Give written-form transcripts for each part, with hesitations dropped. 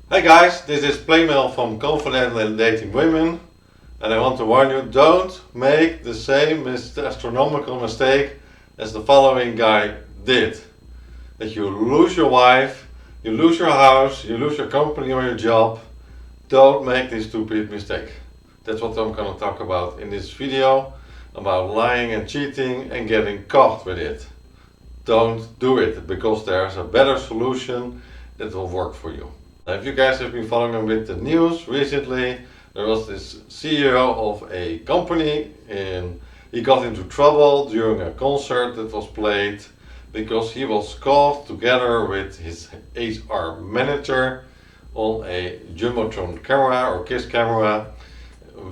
Hey guys, this is PlayMale from Confidently Dating Women, and I want to warn you, don't make the same astronomical mistake as the following guy did. That you lose your wife, you lose your house, you lose your company or your job. Don't make this stupid mistake. That's what I'm gonna talk about in this video, about lying and cheating and getting caught with it. Don't do it, because there's a better solution that will work for you. If you guys have been following with the news recently, there was this CEO of a company and he got into trouble during a concert that was played because he was caught together with his HR manager on a Jumbotron camera or kiss camera.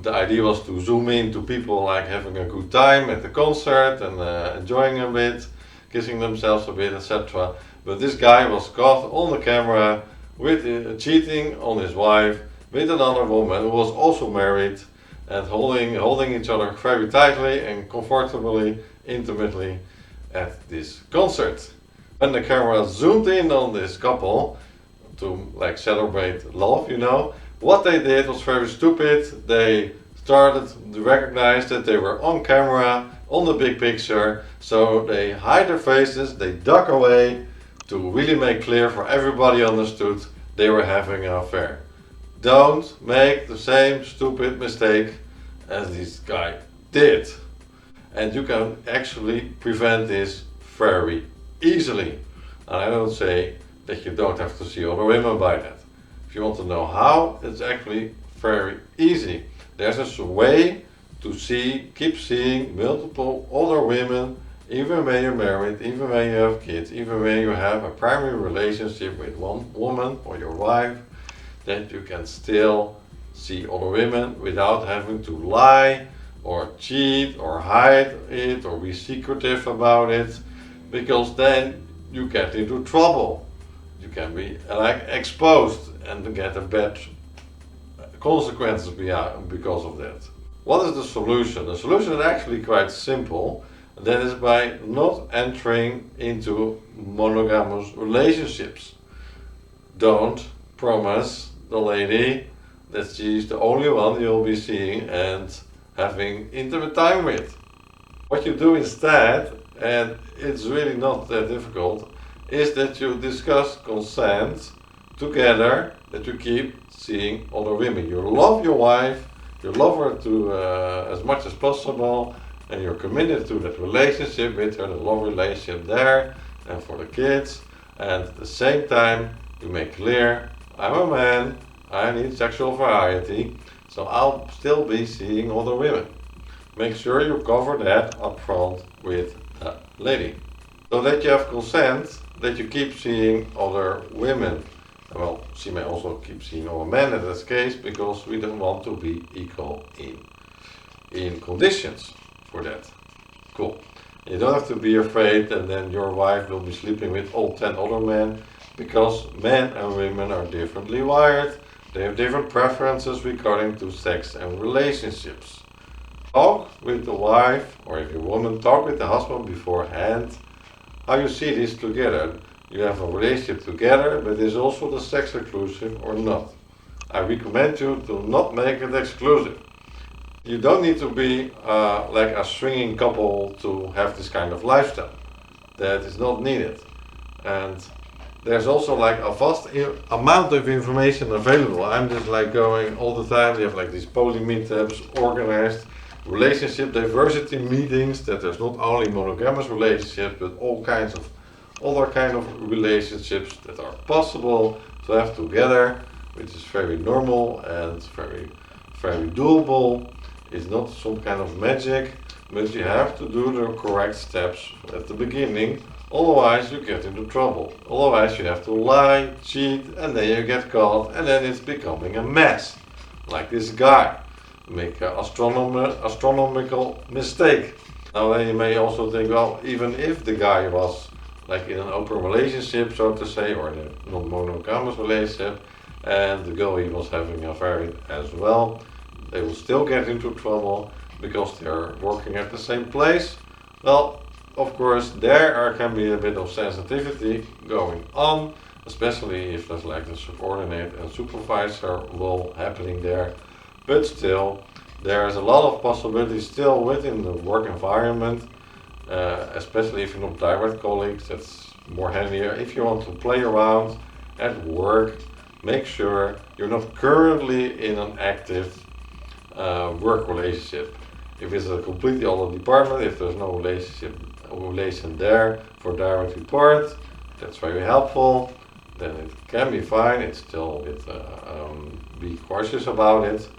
The idea was to zoom in to people like having a good time at the concert and enjoying a bit, kissing themselves a bit, etc. But this guy was caught on the camera with cheating on his wife with another woman who was also married and holding each other very tightly and comfortably, intimately at this concert. When the camera zoomed in on this couple to like celebrate love, what they did was very stupid. They started to recognize that they were on camera, on the big picture, so they hide their faces, they duck away to really make clear for everybody understood they were having an affair. Don't make the same stupid mistake as this guy did. And you can actually prevent this very easily. And I don't say that you don't have to see other women by that. If you want to know how, it's actually very easy. There's a way to keep seeing multiple other women, even when you're married, even when you have kids, even when you have a primary relationship with one woman or your wife, that you can still see other women without having to lie or cheat or hide it or be secretive about it, because then you get into trouble. You can be exposed and get a bad consequences because of that. What is the solution? The solution is actually quite simple. That is by not entering into monogamous relationships. Don't promise the lady that she's the only one you'll be seeing and having intimate time with. What you do instead, and it's really not that difficult, is that you discuss consent together, that you keep seeing other women. You love your wife, you love her to as much as possible, and you're committed to that relationship with her, the love relationship there, and for the kids. And at the same time, you make clear, I'm a man, I need sexual variety, so I'll still be seeing other women. Make sure you cover that up front with the lady, so that you have consent that you keep seeing other women. Well, she may also keep seeing other men in this case, because we don't want to be equal in conditions for that. Cool. You don't have to be afraid that then your wife will be sleeping with all 10 other men, because men and women are differently wired. They have different preferences regarding to sex and relationships. Talk with the wife, or if you're a woman, talk with the husband beforehand how you see this together. You have a relationship together, but is also the sex exclusive or not? I recommend you to not make it exclusive. You don't need to be like a swinging couple to have this kind of lifestyle. That is not needed. And there's also like a vast amount of information available. I'm just like going all the time. We have like these poly meetups, organized relationship diversity meetings, that there's not only monogamous relationships, but all kinds of other kind of relationships that are possible to have together, which is very normal and very, very doable. It's not some kind of magic, but you have to do the correct steps at the beginning, otherwise you get into trouble. Otherwise you have to lie, cheat, and then you get caught, and then it's becoming a mess. Like this guy, make an astronomical mistake. Now then you may also think, well, even if the guy was like in an open relationship, so to say, or in a non-monogamous relationship, and the girl he was having an affair with as well, they will still get into trouble because they're working at the same place. Well, of course, there can be a bit of sensitivity going on, especially if there's like the subordinate and supervisor role happening there. But still, there's a lot of possibilities still within the work environment, especially if you're not direct colleagues. That's more handier. If you want to play around at work, make sure you're not currently in an active work relationship. If it's a completely other department, if there's no relation there for direct report, that's very helpful. Then it can be fine. It's still a bit be cautious about it.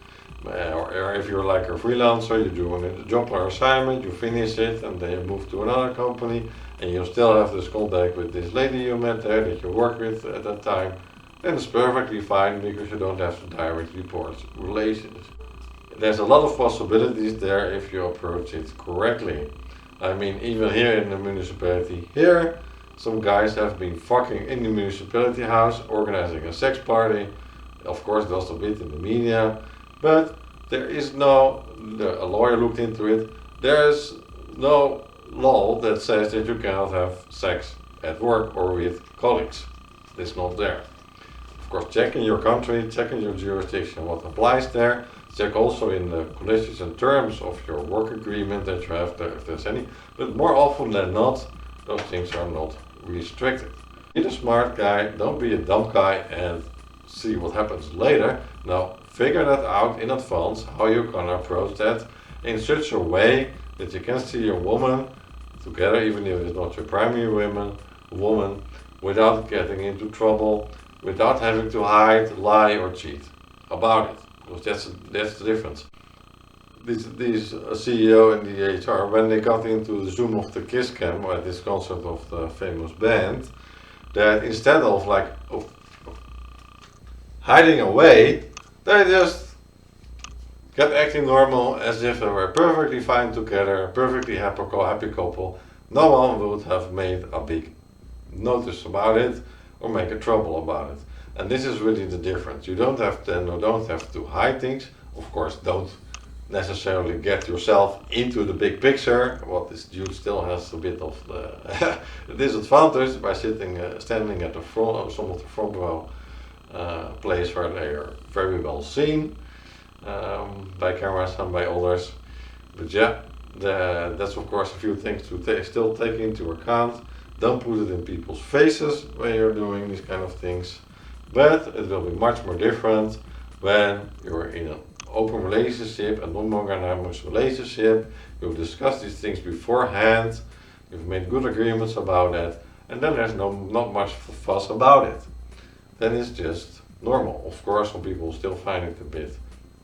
Or if you're like a freelancer, you do a job or assignment, you finish it, and then you move to another company, and you still have this contact with this lady you met there that you work with at that time, then it's perfectly fine because you don't have to direct report relations. There's a lot of possibilities there if you approach it correctly. I mean, even here in the municipality here, some guys have been fucking in the municipality house, organizing a sex party. Of course, there's a bit in the media, but there is no, a lawyer looked into it, there is no law that says that you cannot have sex at work or with colleagues. It's not there. Of course, check in your country, check in your jurisdiction what applies there. Check also in the conditions and terms of your work agreement that you have there, if there's any. But more often than not, those things are not restricted. Be the smart guy, don't be a dumb guy and see what happens later. Now, figure that out in advance, how you're gonna approach that in such a way that you can see your woman together, even if it's not your primary woman, without getting into trouble, without having to hide, lie, or cheat about it. Because that's the difference. These CEO and the HR, when they got into the Zoom of the Kiss Cam, or this concept of the famous band, that instead of like hiding away, they just kept acting normal as if they were perfectly fine together, perfectly happy couple. No one would have made a big notice about it or make a trouble about it. And this is really the difference. You don't have to hide things. Of course, don't necessarily get yourself into the big picture. What this dude still has a bit of the disadvantage by standing at the front, some of the front row place where they are very well seen by cameras and by others. But yeah, that's of course a few things to still take into account. Don't put it in people's faces when you're doing these kind of things. But it will be much more different when you're in an open relationship, a non-monogamous relationship. You've discussed these things beforehand, you've made good agreements about it, and then there's not much fuss about it. Then it's just normal. Of course, some people still find it a bit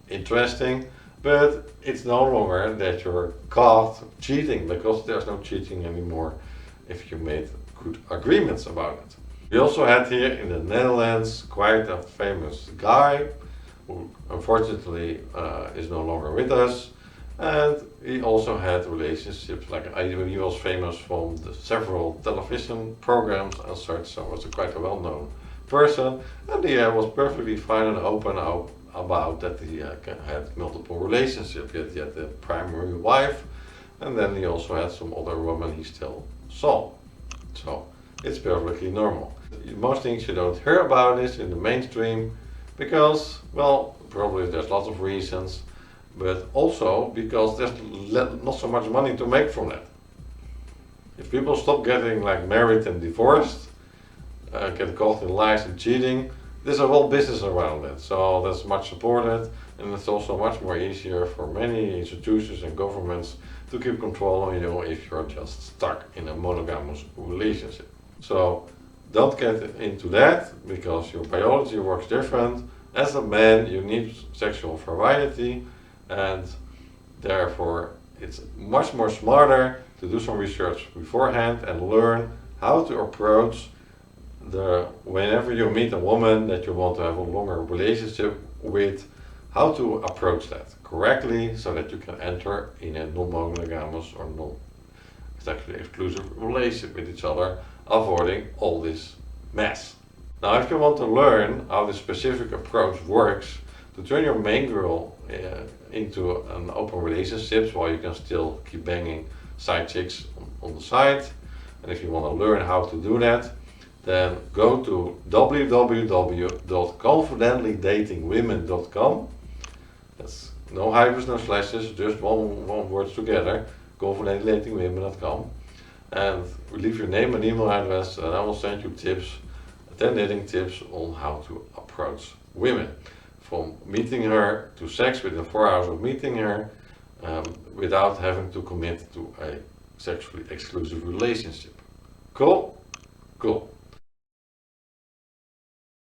interesting, but it's no longer that you're caught cheating, because there's no cheating anymore if you made good agreements about it. We also had here in the Netherlands quite a famous guy who unfortunately is no longer with us, and he also had relationships, like he was famous from several television programs and such, so was quite a well-known person, and he was perfectly fine and open about that he had multiple relationships. He had the primary wife, and then he also had some other women he still saw. So it's perfectly normal. Most things you don't hear about this in the mainstream because, well, probably there's lots of reasons, but also because there's not so much money to make from that. If people stop getting like married and divorced, get caught in lies and cheating, there's a whole business around it. So that's much supported, and it's also much more easier for many institutions and governments to keep control on you if you're just stuck in a monogamous relationship. So don't get into that, because your biology works different. As a man, you need sexual variety, and therefore it's much more smarter to do some research beforehand and learn how to approach whenever you meet a woman that you want to have a longer relationship with, how to approach that correctly so that you can enter in a non-monogamous or non-sexually exclusive relationship with each other, avoiding all this mess. Now, if you want to learn how this specific approach works to turn your main girl into an open relationship while you can still keep banging side chicks on the side, and if you want to learn how to do that, then go to www.confidentlydatingwomen.com. That's no hyphens, no slashes, just one words together. confidentlydatingwomen.com, and leave your name and email address, and I will send you tips, 10 dating tips on how to approach women. From meeting her to sex within 4 hours of meeting her, without having to commit to a sexually exclusive relationship. Cool? Cool.